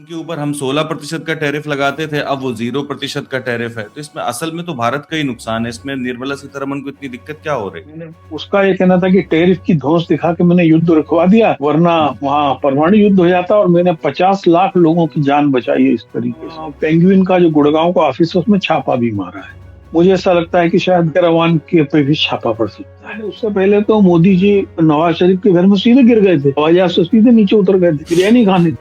के ऊपर हम 16% का टैरिफ लगाते थे, अब वो 0% का टैरिफ है। तो इसमें असल में तो भारत का ही नुकसान है। इसमें निर्मला सीतारमण को इतनी दिक्कत क्या हो रही है? मैंने उसका ये कहना था कि टैरिफ की धौंस दिखा के मैंने युद्ध रुकवा दिया, वरना वहाँ परमाणु युद्ध हो जाता और मैंने 50 लाख लोगों की जान बचाई है इस तरीके से। पेंगुइन का जो गुड़गांव का ऑफिस है उसमें छापा भी मारा है। मुझे ऐसा लगता है कि शायद रवान के पे भी छापा पड़ सकता है। उससे पहले तो मोदी जी नवाज शरीफ के घर में सीधे गिर गए थे, हवाई जहाज से सीधे नीचे उतर गए थे बिरयानी खाने।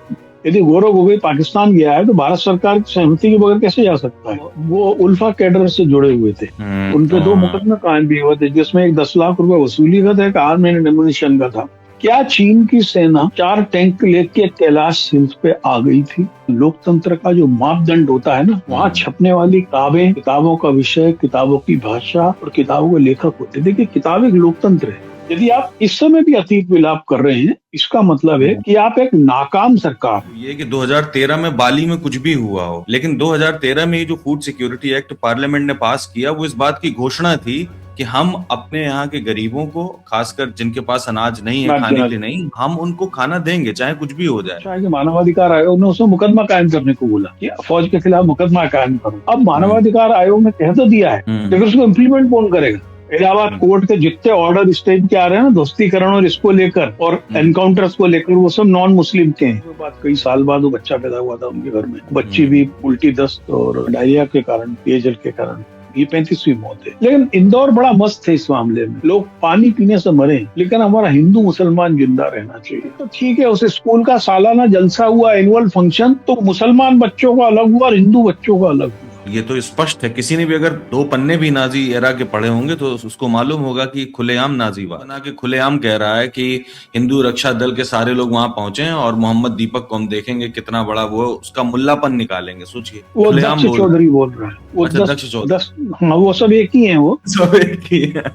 यदि गौरव गोगोई पाकिस्तान गया है तो भारत सरकार की सहमति के बगैर कैसे जा सकता है? वो उल्फा कैडर से जुड़े हुए थे, उनपे 2 मुकदमे कायम भी हुए थे, जिसमें एक 10 लाख रुपए वसूली का था, एक आर्म एम्यूनिशन का था। क्या चीन की सेना 4 टैंक लेके कैलाश हिल्स पे आ गई थी? लोकतंत्र का जो मापदंड होता है ना, वहाँ छपने वाली किताबें, किताबों का विषय, किताबों की भाषा और किताबों के लेखक होते। देखिए, किताब एक लोकतंत्र है। यदि आप इस समय भी अतीत विलाप कर रहे हैं, इसका मतलब है कि आप एक नाकाम सरकार। ये कि 2013 में बाली में कुछ भी हुआ हो, लेकिन 2013 में ये जो फूड सिक्योरिटी एक्ट पार्लियामेंट ने पास किया, वो इस बात की घोषणा थी कि हम अपने यहाँ के गरीबों को, खासकर जिनके पास अनाज नहीं है, खाने के लिए नहीं, हम उनको खाना देंगे चाहे कुछ भी हो जाए। शायद मानवाधिकार आयोग ने उसमें मुकदमा कायम करने को बोला कि फौज के खिलाफ मुकदमा कायम करो। अब मानवाधिकार आयोग ने कह तो दिया है, लेकिन उसको इम्प्लीमेंट कौन करेगा? इलाहाबाद कोर्ट के जितने ऑर्डर स्टेट के आ रहे हैं ना, ध्वस्तीकरण और इसको लेकर और एनकाउंटर्स को लेकर, वो सब नॉन मुस्लिम के हैं। वो बात कई साल बाद वो बच्चा पैदा हुआ था उनके घर में, बच्ची भी उल्टी दस्त और डायरिया के कारण, पेयजल के कारण, ये 35वीं मौत है। लेकिन इंदौर बड़ा मस्त है इस मामले में। लोग पानी पीने से मरे, लेकिन हमारा हिंदू मुसलमान जिंदा रहना चाहिए। तो ठीक है, उस स्कूल का सालाना जलसा हुआ, एनुअल फंक्शन, तो मुसलमान बच्चों का अलग हुआ और हिंदू बच्चों का अलग हुआ। ये तो स्पष्ट है, किसी ने भी अगर 2 पन्ने भी नाजी एरा के पढ़े होंगे तो उसको मालूम होगा कि खुलेआम नाजीवाद बना के खुलेआम कह रहा है कि हिंदू रक्षा दल के सारे लोग वहां पहुंचे हैं और मोहम्मद दीपक को हम देखेंगे कितना बड़ा वो, उसका मुल्लापन निकालेंगे। सोचिए, वो दक्ष चौधरी बोल रहा है। वो अच्छा, दक्ष चौधरी। हाँ, वो सब एक ही है, वो सब एक ही है।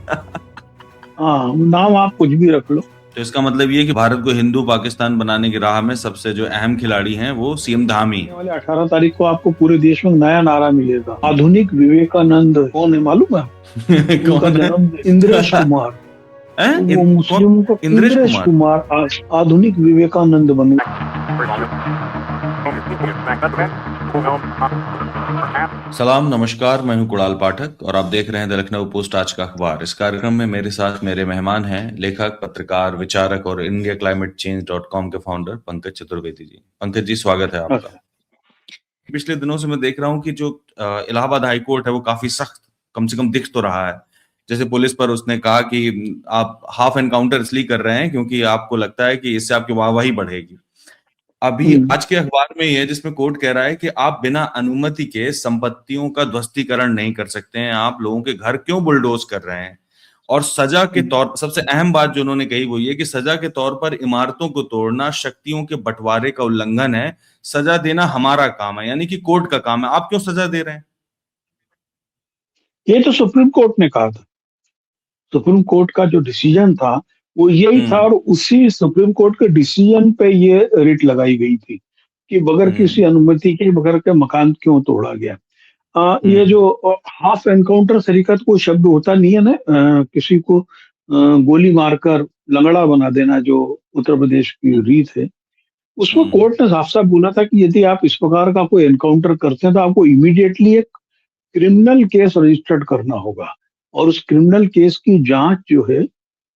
हाँ, नाम आप कुछ भी रख लो। तो इसका मतलब ये कि भारत को हिंदू पाकिस्तान बनाने की राह में सबसे जो अहम खिलाड़ी हैं वो सीएम धामी। वाले 18 तारीख को आपको पूरे देश में नया नारा मिलेगा, आधुनिक विवेकानंद। कौन है मालूम है? कौन है? इंद्रेश कुमार। वो मुस्लिमों को इंद्रेश कुमार आधुनिक विवेकानंद बने। सलाम, नमस्कार, मैं हूं कुणाल पाठक और आप देख रहे हैं द लखनऊ पोस्ट आज का अखबार। इस कार्यक्रम में मेरे साथ मेरे मेहमान हैं लेखक, पत्रकार, विचारक और indiaclimatechange.com के फाउंडर पंकज चतुर्वेदी जी। पंकज जी, स्वागत है आपका। पिछले दिनों से मैं देख रहा हूं कि जो इलाहाबाद हाई कोर्ट है वो काफी सख्त, कम से कम दिख तो रहा है। जैसे पुलिस पर उसने कहा कि आप हाफ एनकाउंटर इसलिए कर रहे हैं क्योंकि आपको लगता है कि इससे आपकी वाहवाही बढ़ेगी। अभी आज के अखबार में ये है जिसमें कोर्ट कह रहा है कि आप बिना अनुमति के संपत्तियों का ध्वस्तीकरण नहीं कर सकते हैं, आप लोगों के घर क्यों बुलडोज कर रहे हैं। और सजा के तौर, सबसे अहम बात जो उन्होंने कही वो ये कि सजा के तौर पर इमारतों को तोड़ना शक्तियों के बंटवारे का उल्लंघन है, सजा देना हमारा काम है, यानी कि कोर्ट का काम है, आप क्यों सजा दे रहे हैं? ये तो सुप्रीम कोर्ट ने कहा था। सुप्रीम कोर्ट का जो डिसीजन था वो यही था, और उसी सुप्रीम कोर्ट के डिसीजन पे ये रिट लगाई गई थी कि बगैर किसी अनुमति के, बगैर के मकान क्यों तोड़ा गया। ये जो हाफ एनकाउंटर तरीकत कोई शब्द होता नहीं है ना, किसी को गोली मारकर लंगड़ा बना देना जो उत्तर प्रदेश की रीत है, उसमें कोर्ट ने साफ साफ बोला था कि यदि आप इस प्रकार का कोई एनकाउंटर करते हैं तो आपको इमीडिएटली एक क्रिमिनल केस रजिस्टर्ड करना होगा, और उस क्रिमिनल केस की जांच जो है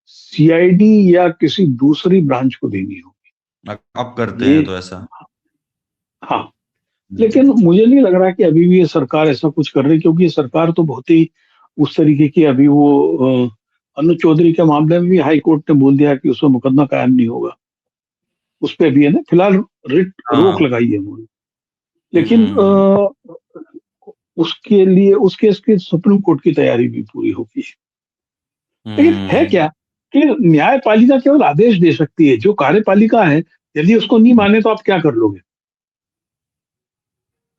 सीआईडी या किसी दूसरी ब्रांच को देनी होगी। आप करते हैं तो ऐसा? हाँ, लेकिन मुझे नहीं लग रहा कि अभी भी ये सरकार ऐसा कुछ कर रही, क्योंकि ये सरकार तो बहुत ही उस तरीके की, अभी वो अनुज चौधरी के मामले में भी हाई कोर्ट ने बोल दिया कि उसमें मुकदमा कायम नहीं होगा। उस पर भी है ना, फिलहाल रिट रोक लगाई है उन्होंने, लेकिन उसके लिए उस केस की सुप्रीम कोर्ट की तैयारी भी पूरी होगी। लेकिन है क्या कि न्यायपालिका केवल आदेश दे सकती है, जो कार्यपालिका है यदि उसको नहीं माने तो आप क्या कर लोगे?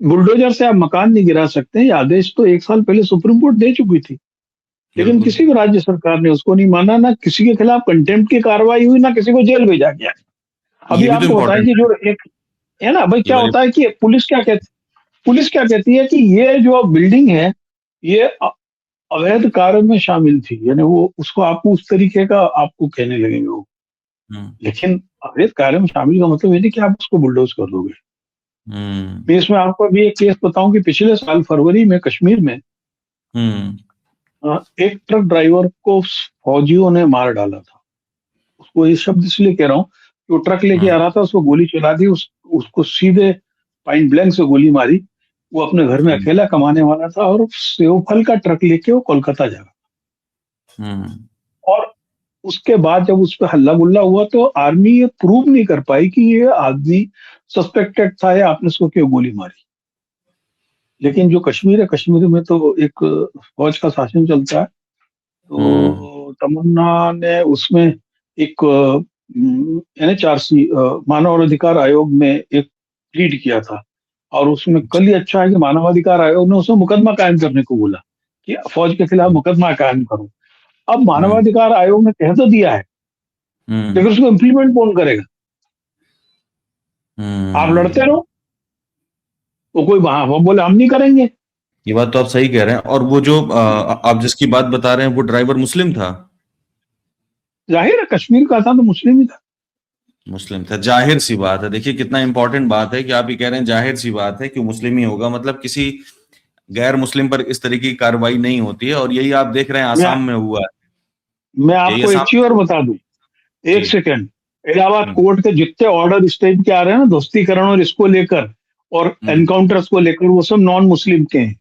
बुलडोजर से आप मकान नहीं गिरा सकते। ये आदेश तो 1 साल पहले सुप्रीम कोर्ट दे चुकी थी, लेकिन किसी भी राज्य सरकार ने उसको नहीं माना, ना किसी के खिलाफ कंटेम्प्ट की कार्रवाई हुई, ना किसी को जेल भेजा गया। अभी आपको बताया कि जो एक है ना भाई, क्या होता है कि पुलिस क्या कहती है कि ये जो बिल्डिंग है ये अवैध कार्य में शामिल थी, यानी वो उसको आपको उस तरीके का आपको कहने लगेंगे वो। लेकिन अवैध कार्य में शामिल का मतलब ये नहीं कि आप उसको बुलडोज कर दोगे। हम्म। मैं इसमें आपको अभी एक केस बताऊं कि पिछले साल फरवरी में कश्मीर में हम्म। एक ट्रक ड्राइवर को फौजियों ने मार डाला था। उसको ये शब्द इसलिए कह रहा हूँ कि वो ट्रक लेके आ हम्म। रहा था, उसको गोली चला दी, उसको सीधे पॉइंट ब्लैंक से गोली मारी। वो अपने घर में हम्म। अकेला कमाने वाला था और सेव फल का ट्रक लेके वो कोलकाता जा रहा हम्म। था। और उसके बाद जब उस पर हल्ला गुल्ला हुआ तो आर्मी ये प्रूव नहीं कर पाई कि ये आदमी सस्पेक्टेड था या आपने उसको क्यों गोली मारी। लेकिन जो कश्मीर है, कश्मीर में तो एक फौज का शासन चलता है। हम्म। तो तमन्ना ने उसमें एक NHRC मानव अधिकार आयोग में एक लीड किया था। और उसमें कल ही अच्छा है कि मानवाधिकार आयोग ने उसमें मुकदमा कायम करने को बोला कि फौज के खिलाफ मुकदमा कायम करो। अब हम्म। मानवाधिकार आयोग ने कह तो दिया है, हम्म। लेकिन उसको इम्प्लीमेंट कौन करेगा? आप लड़ते हम्म। रहो, वो कोई वहां वो बोले हम नहीं करेंगे। ये बात तो आप सही कह रहे हैं। और वो जो आप जिसकी बात बता रहे हैं वो ड्राइवर मुस्लिम था। जाहिर है कश्मीर का था तो मुस्लिम ही था। मुस्लिम था, जाहिर सी बात है। देखिए कितना इंपॉर्टेंट बात है कि आप ये कह रहे हैं जाहिर सी बात है कि मुस्लिम ही होगा, मतलब किसी गैर मुस्लिम पर इस तरीके की कार्रवाई नहीं होती है। और यही आप देख रहे हैं मैं आसाम में हुआ है। मैं यही आपको एक आसाम। चीज और बता दूं, जी। एक सेकेंड। इलाहाबाद हम्म। कोर्ट के जितने ऑर्डर इस टाइप के आ रहे हैं ना, ध्वस्तीकरण और इसको लेकर और हम्म। एनकाउंटर्स को लेकर, वो सब नॉन मुस्लिम के हैं।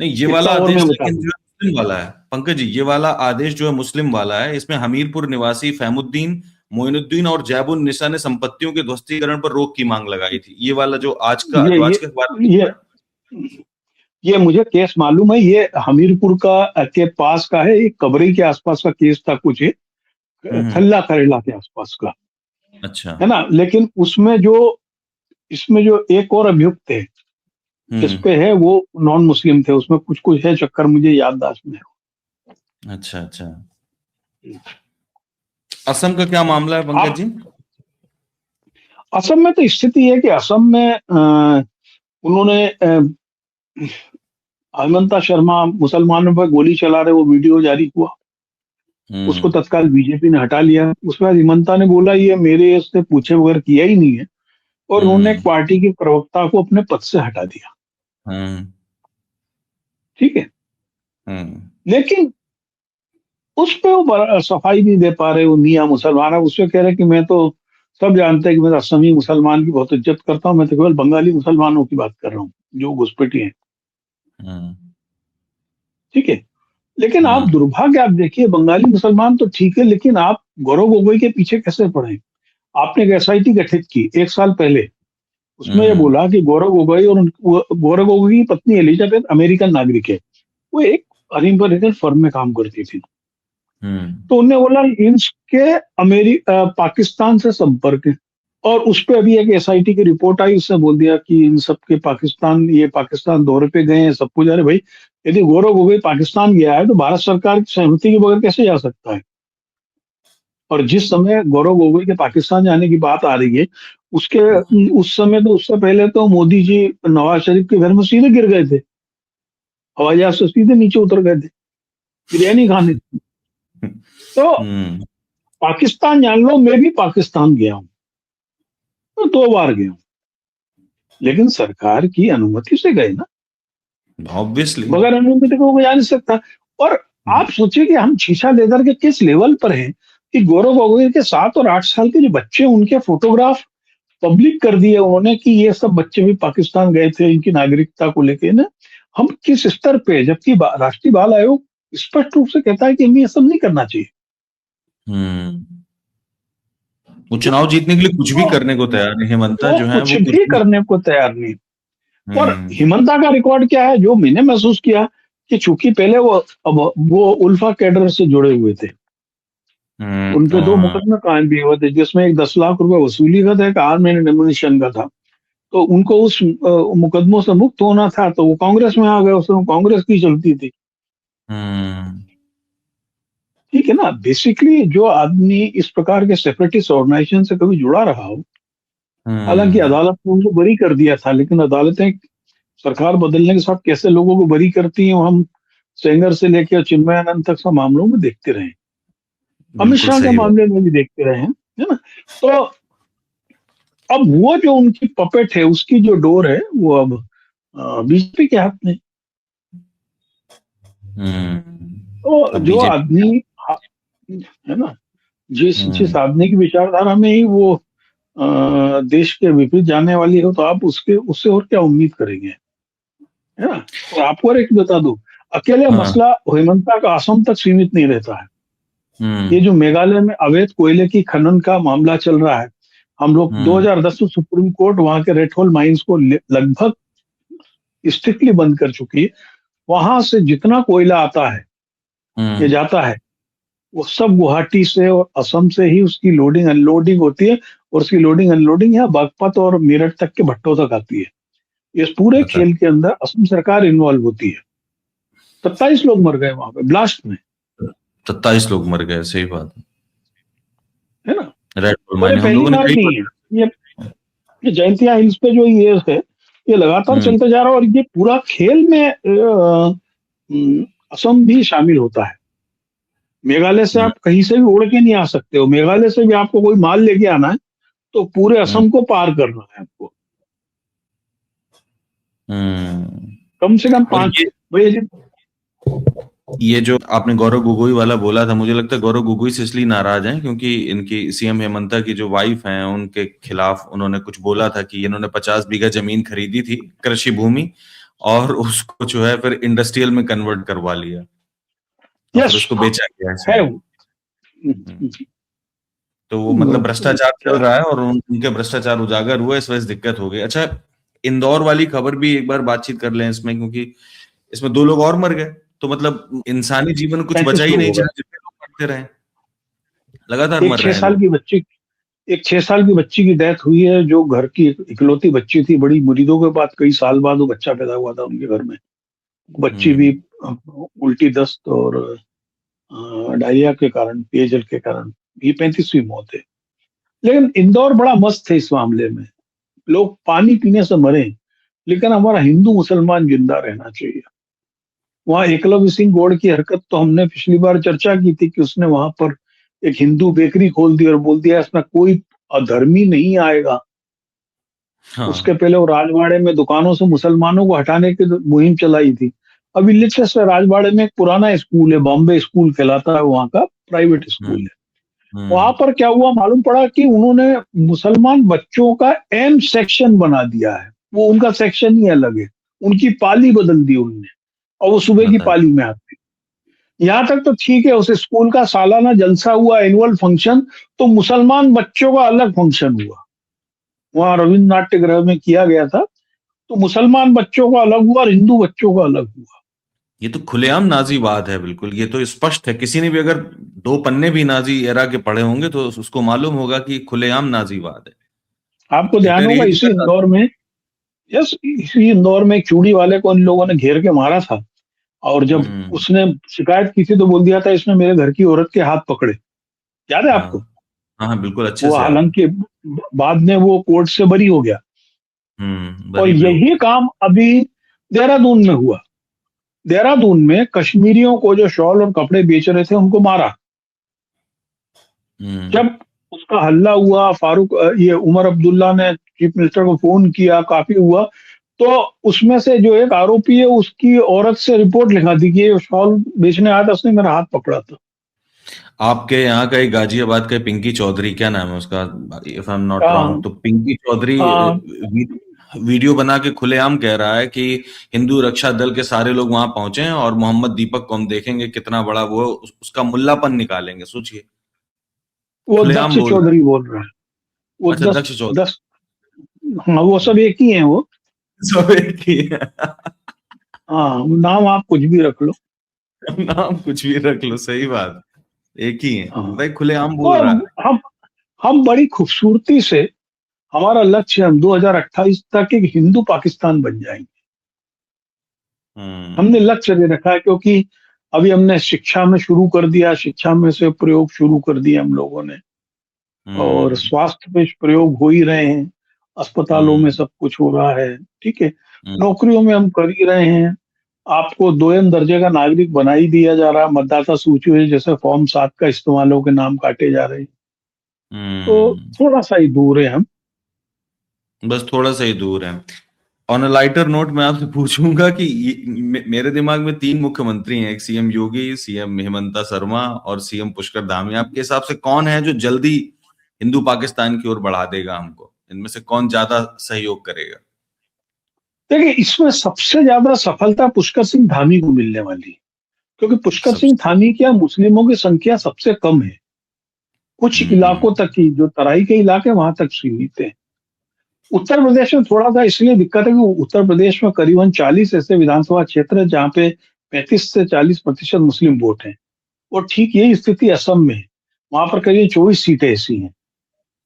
नहीं, ये वाला इतना और आदेश मैं बता लेकिन दूं। जो है मुस्लिम वाला है पंकज जी। ये वाला आदेश जो है मुस्लिम वाला है। इसमें हमीरपुर निवासी फहमुद्दीन, मोइनुद्दीन और जैबुन निसा ने संपत्तियों के ध्वस्तीकरण पर रोक की मांग लगाई थी। ये वाला जो ये आज ये के अखबार में ये लिखा है। ये मुझे केस मालूम है, ये हमीरपुर का के पास का है, एक कबरी के आसपास का केस था कुछ, हम्म। थल्ला करेला के आसपास का अच्छा। है ना। लेकिन उसमें जो इसमें जो एक और अभियुक्त थे जिस हम्म। पे है, वो नॉन मुस्लिम थे। उसमें कुछ कुछ है चक्कर, मुझे याददाश्त में अच्छा। अच्छा। है। असम का क्या मामला है पंकज आप जी? असम में तो स्थिति है कि असम में उन्होंने हेमंता शर्मा मुसलमानों पर गोली चला रहे, वो वीडियो जारी हुआ। उसको हम्म। तत्काल बीजेपी ने हटा लिया। उसके बाद हेमंता ने बोला ये मेरे से पूछे बगैर किया ही नहीं है, और उन्होंने एक हम्म। पार्टी के प्रवक्ता को अपने पद से हटा दिया। हम्म। ठीक है। हम्म। लेकिन उस पे वो सफाई नहीं दे पा रहे। वो मियाँ मुसलमान है, उससे कह रहे कि मैं तो, सब जानते हैं कि मैं असमी मुसलमान की बहुत इज्जत करता हूँ, मैं तो केवल बंगाली मुसलमानों की बात कर रहा हूँ जो घुसपैठी हैं। हम्म। ठीक है। लेकिन आप हम्म। दुर्भाग्य, आप देखिए बंगाली मुसलमान तो ठीक है, लेकिन आप गौरव गोगोई के पीछे कैसे पड़े? आपने एक SIT गठित की एक साल पहले। उसमें ये हम्म। बोला कि गौरव गोगोई और गौरव गोगोई की पत्नी एलिजाबेथ अमेरिकन नागरिक है। वो एक अमेरिकन फर्म में काम करती थी। हम्म। तो उन्होंने बोला इनके पाकिस्तान से संपर्क है। और उस पे अभी एक SIT की रिपोर्ट आई, उसने बोल दिया कि इन सब के पाकिस्तान, ये पाकिस्तान दौरे पे गए हैं सब कुछ। अरे भाई, यदि गौरव गोगोई पाकिस्तान गया है तो भारत सरकार की सहमति के बगैर कैसे जा सकता है? और जिस समय गौरव गोगोई के पाकिस्तान जाने की बात आ रही है, उसके उस समय तो, उससे पहले तो मोदी जी नवाज शरीफ के घर में सीधे गिर गए थे, हवाई जहाज से सीधे नीचे उतर गए थे बिरयानी खाने। तो हम्म। पाकिस्तान जान लो, मैं भी पाकिस्तान गया हूँ, तो 2 बार गया हूँ, लेकिन सरकार की अनुमति से गए ना। ऑब्वियसली। बगैर अनुमति को कोई जा नहीं सकता। और आप सोचिए कि हम शीशा लेदर के किस लेवल पर हैं कि गौरव गोगोई के 7 और 8 साल के जो बच्चे, उनके फोटोग्राफ पब्लिक कर दिए उन्होंने कि ये सब बच्चे भी पाकिस्तान गए थे इनकी नागरिकता को लेके ना। हम किस स्तर पे, जबकि राष्ट्रीय बाल आयोग स्पष्ट रूप से कहता है कि हमें ये सब नहीं करना चाहिए। हम्म। वो चुनाव जीतने के लिए कुछ भी तो करने को तैयार है। हेमंता वो जो है कुछ वो कुछ भी भी। करने को तैयार नहीं। और हम्म। हिमंता का रिकॉर्ड क्या है, जो मैंने महसूस किया कि चूंकि पहले वो, अब वो उल्फा कैडर से जुड़े हुए थे, उन पे 2 मुकदमे कायम भी हुए थे, जिसमें एक 10 लाख रुपए वसूली का था, एक आर्म एंड एम्युनिशन का था। तो उनको उस मुकदमों से मुक्त होना था, तो वो कांग्रेस में आ गए, उस समय कांग्रेस की चलती थी। हम्म। ठीक है ना। बेसिकली जो आदमी इस प्रकार के सेपरेटिस्ट ऑर्गेनाइजेशन से कभी जुड़ा रहा हो, हालांकि हम्म। अदालत ने उनको बरी कर दिया था, लेकिन अदालतें सरकार बदलने के साथ कैसे लोगों को बरी करती हैं, वो हम सेंगर से लेकर चिन्मयानंद तक सब मामलों में देखते रहे, अमित बिल्कुल शाह के सही बात। मामले में भी देखते रहे हैं, है ना। तो अब वो जो उनकी पपेट है, उसकी जो डोर है, वो अब बीजेपी के हाथ में। तो अब जो बीजेपी। आदमी है ना, जिस जिस हम्म। आदमी की विचारधारा में ही वो देश के विपरीत जाने वाली हो, तो आप उसके उससे और क्या उम्मीद करेंगे, है ना। और आपको और एक बता दूं, अकेले हाँ। मसला हेमंता का असम तक सीमित नहीं रहता है। ये हम्म। जो मेघालय में अवैध कोयले की खनन का मामला चल रहा है, हम लोग हम्म। 2010 में सुप्रीम कोर्ट वहां के रेड होल माइंस को लगभग स्ट्रिक्टली बंद कर चुकी है। वहां से जितना कोयला आता है या हम्म। जाता है, वो सब गुवाहाटी से और असम से ही उसकी लोडिंग अनलोडिंग होती है। और उसकी लोडिंग अनलोडिंग यहाँ बागपत और मेरठ तक के भट्टों तक आती है। इस पूरे बता। खेल के अंदर असम सरकार इन्वॉल्व होती है। 27 लोग मर गए वहां पे ब्लास्ट में, 27 लोग मर गए, सही बात है ना। है। रेड बुल और ये माइनिंग हम पहली लोगों ने बार कई नहीं है। बार। ये जयंतिया हिल्स पे जो ये है, ये लगातार हम्म। चलते जा रहा है। और ये पूरा खेल में असम भी शामिल होता है। मेघालय से हम्म। आप कहीं से भी उड़ के नहीं आ सकते हो। मेघालय से भी आपको कोई माल लेके आना है, तो पूरे हम्म। असम को पार करना है आपको, हम्म। कम से कम और 5 बजे। ये जो आपने गौरव गोगोई वाला बोला था, मुझे लगता है गौरव गोगोई से इसलिए नाराज हैं क्योंकि इनकी सीएम हेमंता की जो वाइफ हैं उनके खिलाफ उन्होंने कुछ बोला था कि इन्होंने 50 बीघा जमीन खरीदी थी, कृषि भूमि, और उसको जो है फिर इंडस्ट्रियल में कन्वर्ट करवा लिया और फिर यस, उसको बेचा गया है है शायद। वो। हम्म। तो वो मतलब भ्रष्टाचार चल रहा है और उनके भ्रष्टाचार उजागर हुआ, इस वजह से दिक्कत हो गई। अच्छा, इंदौर वाली खबर भी एक बार बातचीत कर लें इसमें, क्योंकि इसमें 2 लोग और मर गए। तो मतलब इंसानी जीवन कुछ बचा 35 ही लोग नहीं, हो गए। चाहे जितने लोग मरते रहे, लगातार एक मर छह रहे हैं साल लोग। की बच्ची एक 6 साल की बच्ची की डेथ हुई है, जो घर की इकलौती बच्ची थी। बड़ी उम्मीदों के बाद कई साल बाद वो बच्चा पैदा हुआ था उनके घर में। बच्ची भी हम्म। उल्टी दस्त और डायरिया के कारण, पेयजल के कारण, ये 35वीं मौत है। लेकिन इंदौर बड़ा मस्त है इस मामले में। लोग पानी पीने से मरे, लेकिन हमारा हिंदू मुसलमान जिंदा रहना चाहिए। वहां एकलव्य सिंह गौड़ की हरकत तो हमने पिछली बार चर्चा की थी कि उसने वहां पर एक हिंदू बेकरी खोल दी और बोल दिया इसमें कोई अधर्मी नहीं आएगा। उसके हाँ। पहले वो राजवाड़े में दुकानों से मुसलमानों को हटाने की मुहिम चलाई थी। अभी लेटेस्ट राजवाड़े में एक पुराना स्कूल है, बॉम्बे स्कूल कहलाता है वहाँ का, प्राइवेट स्कूल हम्म। है। वहां हम्म। पर क्या हुआ मालूम पड़ा कि उन्होंने मुसलमान बच्चों का एम सेक्शन बना दिया है। वो उनका सेक्शन ही अलग है, उनकी पाली बदल दी उन्होंने, और वो सुबह की बता। पाली में आते। यहाँ तक तो ठीक है, उस स्कूल का सालाना जलसा हुआ, एनुअल फंक्शन, तो मुसलमान बच्चों का अलग फंक्शन हुआ। वहाँ रविन्द्र नाट्य गृह में किया गया था, तो मुसलमान बच्चों का अलग हुआ और हिंदू बच्चों का अलग हुआ। ये तो खुलेआम नाजीवाद है, बिल्कुल। ये तो स्पष्ट है, किसी ने भी अगर 2 पन्ने भी नाजी एरा के पढ़े होंगे तो उसको मालूम होगा कि खुलेआम नाजीवाद है। आपको ध्यान हिटलर होगा, यही तो इसी करता था। इंदौर में, यस, इसी इंदौर में एक चूड़ी वाले को इन लोगों ने घेर के मारा था। और जब हम्म। उसने शिकायत की थी तो बोल दिया था इसने मेरे घर की औरत के हाथ पकड़े। याद है आपको? हाँ। हाँ हाँ, बिल्कुल अच्छे वो से याद है। हालांकि बाद में वो कोर्ट से बरी हो गया। और बरी भी हो यही गया। काम अभी देहरादून में हुआ। देहरादून में कश्मीरियों को जो शॉल और कपड़े बेच रहे थे उनको मारा। हम्म। जब उसका हल्ला हुआ, फारूक ये उमर अब्दुल्ला ने चीफ मिनिस्टर को फोन किया, काफी हुआ, तो उसमें से जो एक आरोपी है उसकी औरत से रिपोर्ट लिखा दी कि ये शॉल बेचने आया था, उसने मेरा हाथ पकड़ा था। आपके यहाँ का एक गाजियाबाद का पिंकी चौधरी, क्या नाम है उसका, if I am not wrong, हाँ, तो पिंकी चौधरी हाँ, वीडियो बना के खुलेआम कह रहा है कि हिंदू रक्षा दल के सारे लोग वहां पहुंचे हैं और मोहम्मद दीपक को हम देखेंगे कितना बड़ा वो उसका मुल्लापन निकालेंगे, सोचिए। वो खुलेआम दक्ष बोल रहा चौधरी बोल रहा है। वो है। अच्छा, दस दक्ष चौधरी। 10, हाँ, वो सब एक ही है वो। सब एक ही है। हाँ, नाम आप कुछ भी रख लो। नाम कुछ भी रख लो, सही बात, एक ही है हाँ, भाई, खुलेआम तो बोल रहा है। हम हम बड़ी खूबसूरती से, हमारा लक्ष्य हम 2028 तक एक हिंदू पाकिस्तान बन जाएंगे। हमने हम्म। लक्ष्य दे रखा है, क्योंकि अभी हमने शिक्षा में शुरू कर दिया, शिक्षा में से प्रयोग शुरू कर दिए हम लोगों ने। और हम्म। स्वास्थ्य पे प्रयोग हो ही रहे हैं, अस्पतालों में हम्म। सब कुछ हो रहा है, ठीक है। हम्म। नौकरियों में हम कर ही रहे हैं। आपको दोयम दर्जे का नागरिक बना ही दिया जा रहा है। मतदाता सूची में जैसे फॉर्म 7 का इस्तेमाल होकर नाम काटे जा रहे हैं। तो हम्म। थोड़ा सा ही दूर है हम। बस थोड़ा सा ही दूर है। ऑन अ लाइटर नोट मैं आपसे पूछूंगा कि मेरे दिमाग में तीन मुख्यमंत्री हैं, एक सीएम योगी, सीएम हेमंता शर्मा और सीएम पुष्कर धामी। आपके हिसाब से कौन है जो जल्दी हिंदू पाकिस्तान की ओर बढ़ा देगा हमको? इनमें से कौन ज्यादा सहयोग करेगा? देखिए, इसमें सबसे ज्यादा सफलता पुष्कर सिंह धामी को मिलने वाली है, क्योंकि पुष्कर सब सिंह धामी क्या, मुस्लिमों की संख्या सबसे कम है, कुछ हम्म इलाकों तक ही, जो तराई के इलाके वहां तक सीमित है। उत्तर प्रदेश में थोड़ा सा इसलिए दिक्कत है कि उत्तर प्रदेश में करीबन 40 ऐसे विधानसभा क्षेत्र है जहाँ पे 35 से 40% मुस्लिम वोट हैं। और ठीक यही स्थिति असम में है, वहां पर करीब 24 सीटें ऐसी हैं।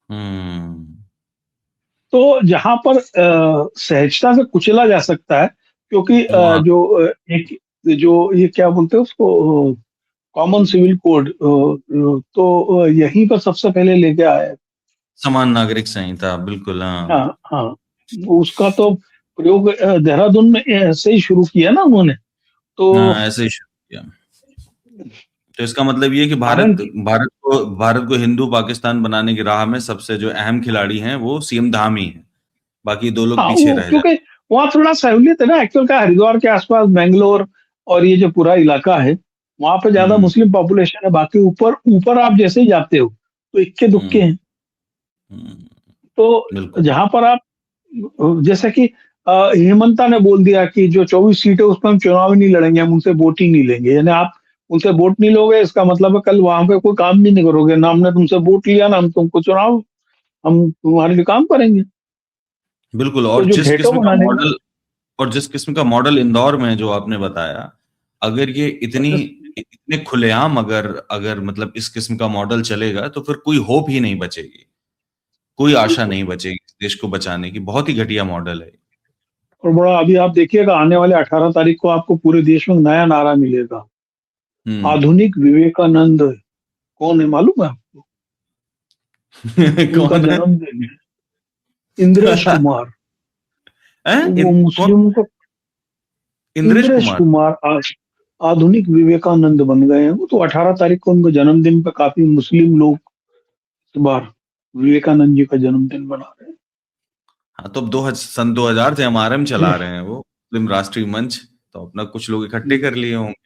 हम्म तो जहां पर सहजता से कुचला जा सकता है, क्योंकि वहाँ एक जो ये क्या बोलते हैं उसको, कॉमन सिविल कोड, तो यहीं पर सबसे पहले लेके आया है। समान नागरिक संहिता, बिल्कुल, हाँ। हाँ हाँ, उसका तो प्रयोग देहरादून में ऐसे ही शुरू किया ना उन्होंने। तो हाँ, ऐसे ही शुरू किया। तो इसका मतलब ये कि भारत हालांकि, भारत को हिंदू पाकिस्तान बनाने की राह में सबसे जो अहम खिलाड़ी हैं वो सीएम धामी है, बाकी दो लोग हाँ पीछे वो रह क्योंकि जाते वहाँ थोड़ा सहूलियत है ना, एक्चुअल का हरिद्वार के आसपास बैंगलोर और ये जो पूरा इलाका है, वहां पे हैं। ज्यादा मुस्लिम पॉपुलेशन है। बाकी ऊपर ऊपर आप जैसे ही जाते हो तो इक्के दुक्के हम्म हैं। हम्म, तो बिल्कुल। जहां पर आप, जैसे कि हेमंता ने बोल दिया कि जो 24 सीटें उसमें हम चुनाव ही नहीं लड़ेंगे, हम उनसे वोट ही नहीं लेंगे। यानी आप उनसे वोट नहीं लोगे, इसका मतलब है कल वहां पे कोई काम भी नहीं करोगे ना, हमने तुमसे वोट लिया ना हम तुमको चुनाव, हम तुम्हारे लिए काम करेंगे। बिल्कुल। तो जो भेटो बनाने का, और जिस किस्म का मॉडल इंदौर में है जो आपने बताया, अगर ये इतने खुलेआम अगर अगर मतलब इस किस्म का मॉडल चलेगा तो फिर कोई होप ही नहीं बचेगी, कोई आशा बिल्कुल। नहीं बचेगी इस देश को बचाने की। बहुत ही घटिया मॉडल है। और बड़ा अभी आप देखिएगा, आने वाले 18 तारीख को आपको पूरे देश में नया नारा मिलेगा, हम्म आधुनिक विवेकानंद। कौन है मालूम है आपको? उनका कौन है? जन्मदिन है, इंद्रेश कुमार। वो कौन? मुस्लिमों को, इंद्रेश इंद्रेश कुमार? कुमार आज आधुनिक विवेकानंद बन गए हैं। वो तो 18 तारीख को उनके जन्मदिन पे काफी मुस्लिम लोग इस बार विवेकानंद जी का जन्मदिन मना रहे हाँ, तो अब सन 2000 से एमआरएम चला हैं। रहे हैं वो, मुस्लिम राष्ट्रीय मंच। तो अपना कुछ लोग इकट्ठे कर लिए होंगे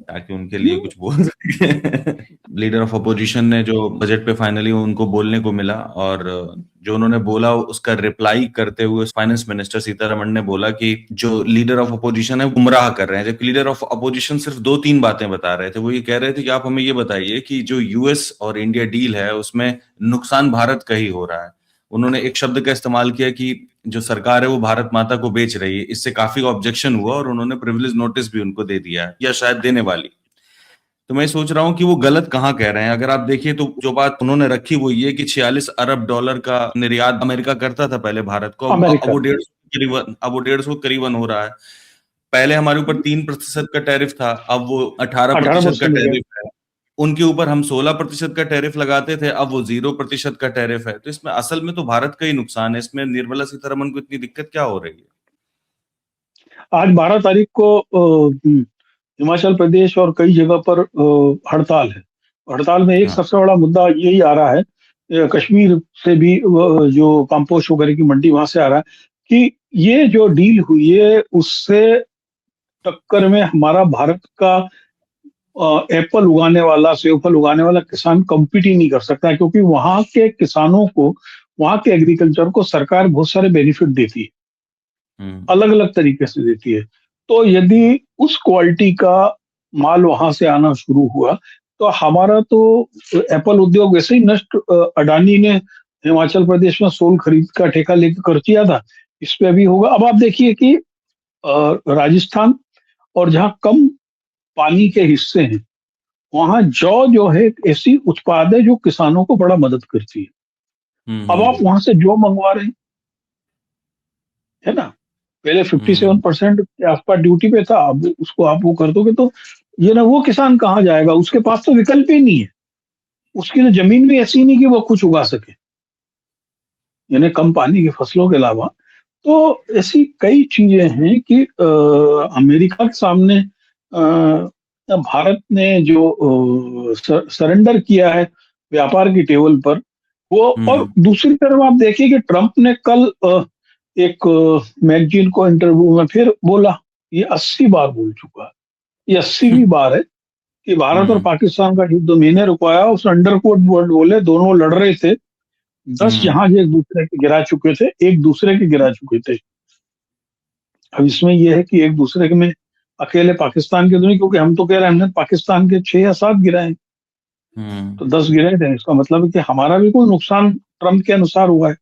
ताकि उनके लिए कुछ बोल सके। लीडर ऑफ अपोजिशन ने जो बजट पे फाइनली उनको बोलने को मिला, और जो उन्होंने बोला उसका रिप्लाई करते हुए फाइनेंस मिनिस्टर सीतारमण ने बोला कि जो लीडर ऑफ अपोजिशन है वो गुमराह कर रहे हैं। जबकि लीडर ऑफ अपोजिशन सिर्फ दो तीन बातें बता रहे थे। वो ये कह रहे थे कि आप हमें ये बताइए कि जो यूएस और इंडिया डील है उसमें नुकसान भारत का ही हो रहा है। उन्होंने एक शब्द का इस्तेमाल किया कि जो सरकार है वो भारत माता को बेच रही है। इससे काफी ऑब्जेक्शन हुआ और उन्होंने प्रिविलेज नोटिस भी उनको दे दिया है, या शायद देने वाली। तो मैं सोच रहा हूँ कि वो गलत कहाँ कह रहे हैं। अगर आप देखिए तो जो बात उन्होंने रखी वो ये कि $46 अरब का निर्यात अमेरिका करता था पहले भारत को, अब अमेरिका वो में 150 करीबन हो रहा है। पहले हमारे ऊपर 3% का टैरिफ था, अब वो अठारह 18 प्रतिशत का परसेंट हो गया। टैरिफ है। उनके ऊपर हम 16% का टैरिफ लगाते थे, अब वो 0% का टैरिफ है। तो इसमें असल में तो भारत का ही नुकसान है। इसमें निर्मला सीतारमण को इतनी दिक्कत क्या हो रही है? आज 12 तारीख को हिमाचल प्रदेश और कई जगह पर हड़ताल है। हड़ताल में एक हाँ। सबसे बड़ा मुद्दा यही आ रहा है, कश्मीर से भी जो कंपोस्ट वगैरह की मंडी वहां से आ रहा है, कि ये जो डील हुई है उससे टक्कर में हमारा भारत का एप्पल उगाने वाला, सेब फल उगाने वाला किसान कम्पीट ही नहीं कर सकता है, क्योंकि वहां के किसानों को, वहां के एग्रीकल्चर को सरकार बहुत सारे बेनिफिट देती है, हम्म अलग अलग तरीके से देती है। तो यदि उस क्वालिटी का माल वहां से आना शुरू हुआ तो हमारा तो एप्पल उद्योग वैसे ही नष्ट, अडानी ने हिमाचल प्रदेश में सोल खरीद का ठेका लेकर कर दिया था, इस पे अभी होगा। अब आप देखिए कि राजस्थान और जहाँ कम पानी के हिस्से हैं, वहां जौ जो है एक ऐसी उत्पाद है जो किसानों को बड़ा मदद करती है। अब आप हम्म वहां से जो मंगवा रहे हैं, है ना, पहले 57% के आसपास ड्यूटी पे था, अब उसको आप वो कर दोगे तो ये ना, वो किसान कहाँ जाएगा, उसके पास तो विकल्प ही नहीं है। उसकी तो जमीन भी ऐसी नहीं कि वो कुछ उगा सके, यानी कम पानी की फसलों के अलावा। तो ऐसी कई चीजें हैं कि अमेरिका के सामने भारत ने जो सरेंडर किया है व्यापार की टेबल पर, वो। और दूसरी तरफ आप देखिए कि ट्रंप ने कल एक मैगजीन को इंटरव्यू में फिर बोला, ये 80 बार बोल चुका है, ये 80वीं बार है कि भारत और पाकिस्तान का युद्ध मैंने रुकवाया। उस अंडरकोट वर्ड बोले, दोनों लड़ रहे थे, 10 जहाज एक दूसरे के गिरा चुके थे, एक दूसरे के गिरा चुके थे। अब इसमें यह है कि एक दूसरे के में अकेले पाकिस्तान के तो नहीं, क्योंकि हम तो कह रहे हैं हमने पाकिस्तान के 6 या 7 गिराए, तो 10 गिराए थे। इसका मतलब है कि हमारा भी कोई नुकसान ट्रंप के अनुसार हुआ है।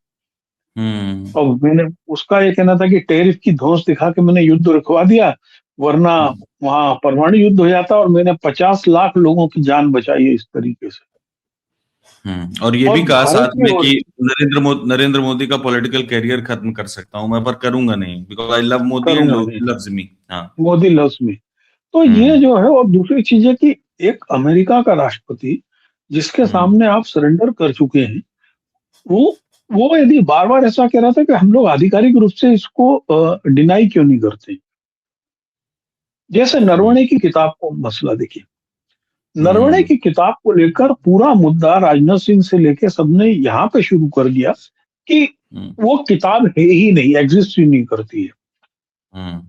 और मैंने उसका ये कहना था कि टैरिफ की धौंस दिखा के मैंने युद्ध रुकवा दिया, वरना वहां परमाणु युद्ध हो जाता, और मैंने 50 लाख लोगों की जान बचाई है इस तरीके से। और ये भी कहा भारत साथ में में कि नरेंद्र मोदी का पॉलिटिकल करियर खत्म कर सकता हूं मैं, पर करूंगा नहीं, because I love Modi and करूंगा नहीं, लव्स मी। हाँ, मोदी लव्स मी। तो ये जो है, और दूसरी चीज है कि एक अमेरिका का राष्ट्रपति जिसके सामने आप सरेंडर कर चुके हैं, वो यदि बार बार ऐसा कह रहा था कि हम लोग आधिकारिक रूप से इसको डिनाई क्यों नहीं करते। जैसे नरवणे की किताब को मसला देखिए, नरवणे की किताब को लेकर पूरा मुद्दा राजनाथ सिंह से लेकर सबने यहाँ पे शुरू कर दिया कि वो किताब है ही नहीं, एग्जिस्ट ही नहीं करती है।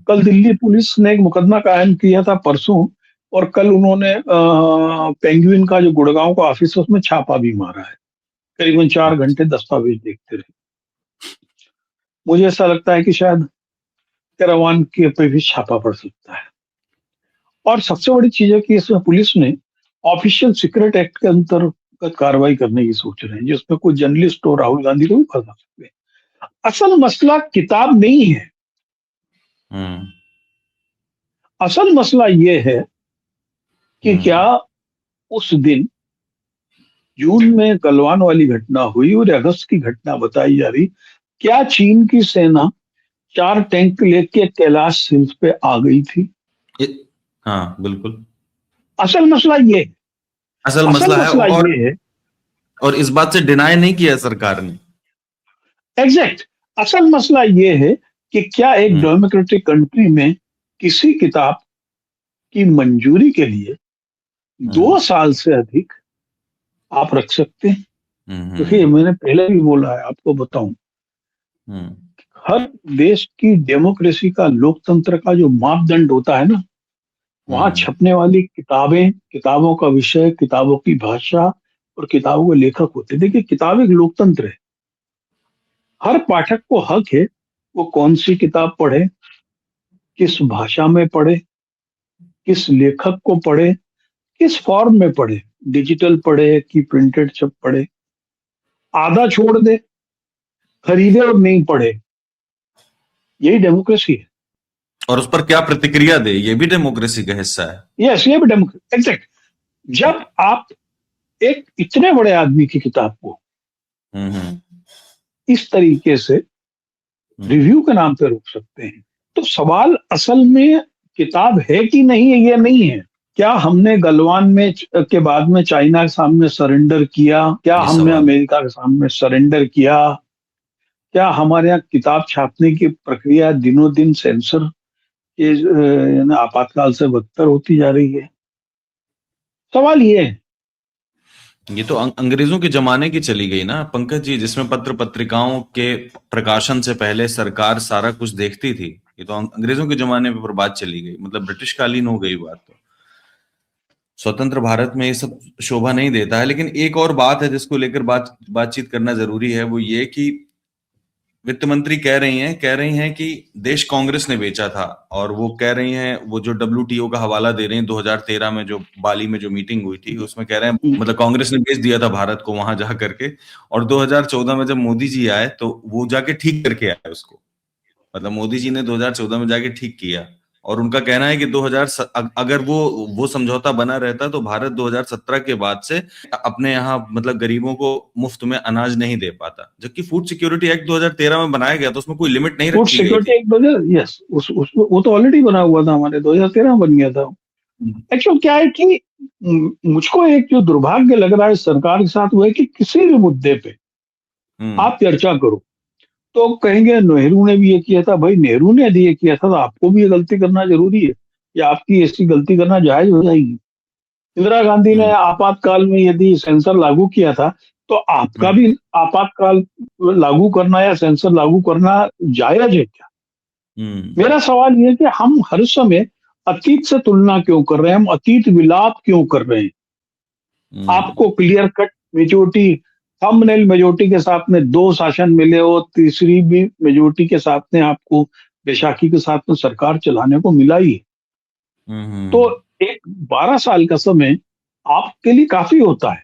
कल दिल्ली पुलिस ने एक मुकदमा कायम किया था परसों, और कल उन्होंने पेंगुइन का जो गुड़गांव का ऑफिस है उसमें छापा भी मारा है। करीबन 4 घंटे दस्तावेज देखते रहे। मुझे ऐसा लगता है कि शायद कैरावान के पे भी छापा पड़ सकता है। और सबसे बड़ी चीज है कि इसमें पुलिस ने ऑफिशियल सीक्रेट एक्ट के अंतर्गत कार्रवाई करने की सोच रहे हैं, जिसमें कोई जर्नलिस्ट और राहुल गांधी को भी फंसा सकते हैं। असल मसला किताब नहीं है, असल मसला ये है कि क्या उस दिन जून में गलवान वाली घटना हुई और अगस्त की घटना बताई जा रही, क्या चीन की सेना 4 टैंक लेके कैलाश हिल्स पे आ गई थी? हाँ, बिल्कुल। असल मसला ये है, असल मसला है, ये है, और इस बात से डिनाई नहीं किया सरकार ने। एग्जैक्ट। असल मसला ये है कि क्या एक डेमोक्रेटिक कंट्री में किसी किताब की मंजूरी के लिए 2 साल से अधिक आप रख सकते हैं? क्योंकि मैंने पहले भी बोला है, आपको बताऊं, हर देश की डेमोक्रेसी का, लोकतंत्र का जो मापदंड होता है ना, वहां छपने वाली किताबें, किताबों का विषय, किताबों की भाषा और किताबों के लेखक होते हैं। देखिए, किताब एक लोकतंत्र है, हर पाठक को हक है वो कौन सी किताब पढ़े, किस भाषा में पढ़े, किस लेखक को पढ़े, किस फॉर्म में पढ़े, डिजिटल पढ़े कि प्रिंटेड छप पढ़े, आधा छोड़ दे, खरीदे और नहीं पढ़े। यही डेमोक्रेसी है। और उस पर क्या प्रतिक्रिया दे, ये भी डेमोक्रेसी का हिस्सा है। यस, ये भी डेमोक्रेसी, एग्जैक्ट। जब आप एक इतने बड़े आदमी की किताब को इस तरीके से रिव्यू के नाम पे रोक सकते हैं, तो सवाल असल में किताब है कि नहीं है, ये नहीं है। क्या हमने गलवान में के बाद में चाइना के सामने सरेंडर किया? क्या हमने अमेरिका के सामने सरेंडर किया? क्या हमारे यहाँ किताब छापने की प्रक्रिया दिनों दिन सेंसर के आपातकाल से बदतर होती जा रही है? सवाल ये है। ये तो अंग्रेजों के जमाने की चली गई ना पंकज जी, जिसमें पत्र पत्रिकाओं के प्रकाशन से पहले सरकार सारा कुछ देखती थी। ये तो अंग्रेजों के जमाने पर बात चली गई, मतलब ब्रिटिश कालीन हो गई बात। तो स्वतंत्र भारत में ये सब शोभा नहीं देता है। लेकिन एक और बात है जिसको लेकर बातचीत करना जरूरी है, वो ये कि वित्त मंत्री कह रही हैं कि देश कांग्रेस ने बेचा था, और वो कह रही हैं, वो जो WTO का हवाला दे रही हैं, 2013 में जो बाली में जो मीटिंग हुई थी उसमें कह रहे हैं मतलब कांग्रेस ने बेच दिया था भारत को वहां जा करके, और 2014 में जब मोदी जी आए तो वो जाके ठीक करके आए उसको। मतलब मोदी जी ने 2014 में जाके ठीक किया, और उनका कहना है कि 2000 अगर वो समझौता बना रहता तो भारत 2017 के बाद से अपने यहाँ मतलब गरीबों को मुफ्त में अनाज नहीं दे पाता। जबकि फूड सिक्योरिटी एक्ट 2013 में बनाया गया तो उसमें कोई लिमिट नहीं फूड रखी गई सिक्योरिटी थी। एक्ट, यस, वो तो ऑलरेडी बना हुआ था, हमारे 2013 में बन गया था। एक्चुअल क्या है कि मुझको एक जो दुर्भाग्य लग रहा है सरकार के साथ, वो है कि किसी भी मुद्दे पे आप चर्चा करो तो कहेंगे नेहरू ने भी ये किया था। भाई, नेहरू ने यदि ये किया था तो आपको भी ये गलती करना जरूरी है, या आपकी ऐसी गलती करना जायज हो जाएगी? इंदिरा गांधी ने आपातकाल में यदि सेंसर लागू किया था तो आपका भी आपातकाल लागू करना या सेंसर लागू करना जायज है क्या? मेरा सवाल ये है कि हम हर समय अतीत से तुलना क्यों कर रहे हैं, हम अतीत विलाप क्यों कर रहे हैं? आपको clear cut majority, thumbnail majority के साथ में 2 शासन मिले हो, तीसरी भी मेजोरिटी के साथ में आपको बैसाखी के साथ में सरकार चलाने को मिला ही है। तो एक 12 साल का समय आपके लिए काफी होता है।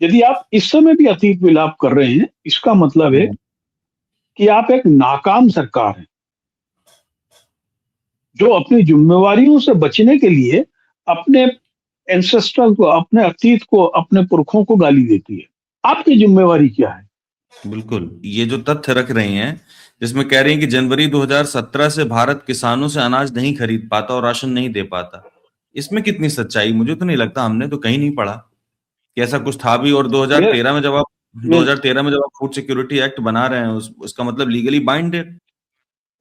यदि आप इस समय भी अतीत विलाप कर रहे हैं, इसका मतलब है कि आप एक नाकाम सरकार है, जो अपनी जिम्मेवारियों से बचने के लिए अपने एंसेस्ट्रल को, अपने अतीत को, अपने पुरखों को गाली देती है। आपकी जिम्मेवारी क्या है? बिल्कुल, ये जो तथ्य रख रही हैं, जिसमें कह रही हैं कि जनवरी 2017 से भारत किसानों से अनाज नहीं खरीद पाता और राशन नहीं दे पाता। इसमें कितनी सच्चाई? मुझे तो नहीं लगता, हमने तो कहीं नहीं पढ़ा कि ऐसा कुछ था भी। और मेरे 2013 में जब आप मेरे 2013 में जब आप फूड सिक्योरिटी एक्ट बना रहे हैं, उसका मतलब लीगली बाइंड है।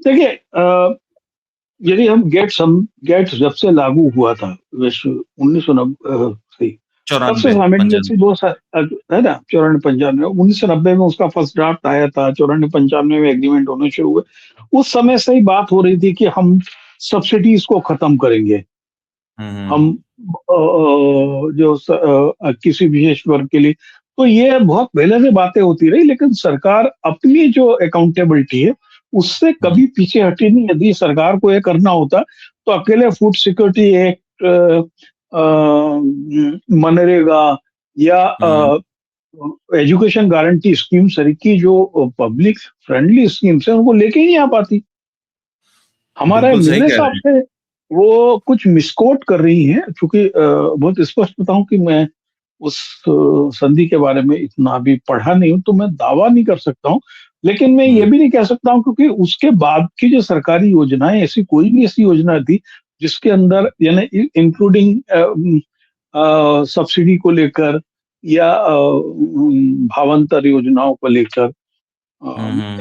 देखिए, यदि हम गेट्स जब से लागू हुआ था विश्व 1990 से, तब से 94 साइमल्टेनियसली 95। 2 साल है ना, 94-95 1990 में उसका फर्स्ट ड्राफ्ट आया था, 94-95 में एग्रीमेंट होने शुरू हुए। उस समय से ही बात हो रही थी कि हम सब्सिडीज को खत्म करेंगे। हम किसी विशेष वर्ग के लिए, तो ये बहुत पहले से बातें होती रही, लेकिन सरकार अपनी जो अकाउंटेबिलिटी है उससे कभी पीछे हटी नहीं। यदि सरकार को ये करना होता तो अकेले फूड सिक्योरिटी एक्ट, मनरेगा या एजुकेशन गारंटी स्कीम सर की जो पब्लिक फ्रेंडली स्कीम्स है उनको लेके ही नहीं आ पाती। हमारा बिल्कुल सही मेरे कह हिसाब रहे हैं। से वो कुछ मिसकोट कर रही हैं, क्योंकि बहुत स्पष्ट बताऊं कि मैं उस संधि के बारे में इतना अभी पढ़ा नहीं हूं, तो मैं दावा नहीं कर सकता हूं। लेकिन मैं ये भी नहीं कह सकता हूं, क्योंकि उसके बाद की जो सरकारी योजनाएं, ऐसी कोई भी ऐसी योजना थी जिसके अंदर, यानी इंक्लूडिंग सब्सिडी को लेकर या भावांतर योजनाओं को लेकर,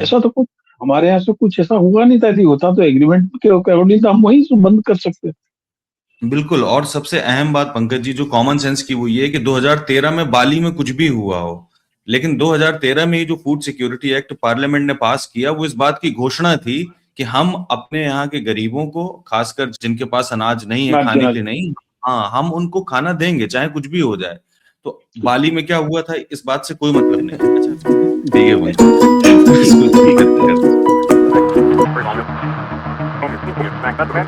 ऐसा तो कुछ हमारे यहाँ से कुछ ऐसा हुआ नहीं था। यदि होता तो एग्रीमेंट के अकॉर्डिंग तो हम वही से बंद कर सकते। बिल्कुल। और सबसे अहम बात पंकज जी जो कॉमन सेंस की, वो ये है कि 2013 में बाली में कुछ भी हुआ हो, लेकिन 2013 में ही जो फूड सिक्योरिटी एक्ट पार्लियामेंट ने पास किया, वो इस बात की घोषणा थी कि हम अपने यहाँ के गरीबों को, खासकर जिनके पास अनाज नहीं है, मैं खाने देना के लिए नहीं, हाँ, हम उनको खाना देंगे चाहे कुछ भी हो जाए। तो बाली में क्या हुआ था, इस बात से कोई मतलब नहीं। अच्छा, ठीक है पंकज, इसको ठीक खत्म है। करते हैं। Back up, man.